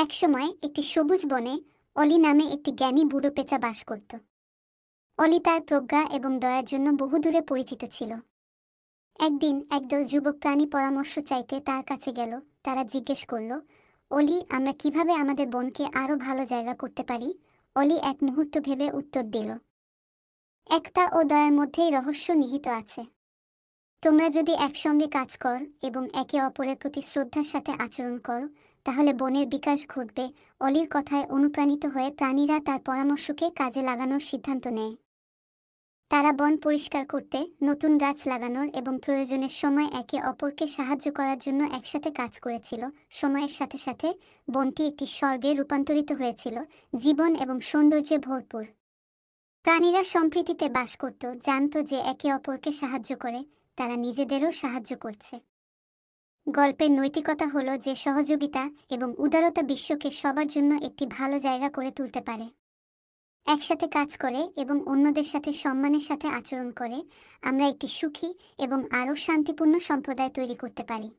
একসময় একটি সবুজ বনে অলি নামে একটি জ্ঞানী বুড়ো পেঁচা বাস করত। অলি তার প্রজ্ঞা এবং দয়ার জন্য বহুদূরে পরিচিত ছিল। একদিন একদল যুবক প্রাণী পরামর্শ চাইতে তার কাছে গেল। তারা জিজ্ঞেস করল, অলি, আমরা কিভাবে আমাদের বনকে আরো ভালো জায়গা করতে পারি? অলি এক মুহূর্ত ভেবে উত্তর দিল, একতা ও দয়ার মধ্যেই রহস্য নিহিত আছে। তোমরা যদি একসঙ্গে কাজ কর এবং একে অপরের প্রতি শ্রদ্ধার সাথে আচরণ করো, তাহলে বনের বিকাশ ঘটবে। অলির কথায় অনুপ্রাণিত হয়ে প্রাণীরা তার পরামর্শকে কাজে লাগানোর সিদ্ধান্ত নেয়। তারা বন পরিষ্কার করতে, নতুন গাছ লাগানোর এবং প্রয়োজনের সময় একে অপরকে সাহায্য করার জন্য একসাথে কাজ করেছিল। সময়ের সাথে সাথে বনটি একটি স্বর্গে রূপান্তরিত হয়েছিল, জীবন এবং সৌন্দর্যে ভরপুর। প্রাণীরা সম্প্রীতিতে বাস করত, জানত যে একে অপরকে সাহায্য করে তারা নিজেদেরও সাহায্য করছে। গল্পের নৈতিকতা হলো যে সহযোগিতা এবং উদারতা বিশ্বকে সবার জন্য একটি ভালো জায়গা করে তুলতে পারে। একসাথে কাজ করে এবং অন্যদের সাথে সম্মানের সাথে আচরণ করে আমরা একটি সুখী এবং আরও শান্তিপূর্ণ সম্প্রদায় তৈরি করতে পারি।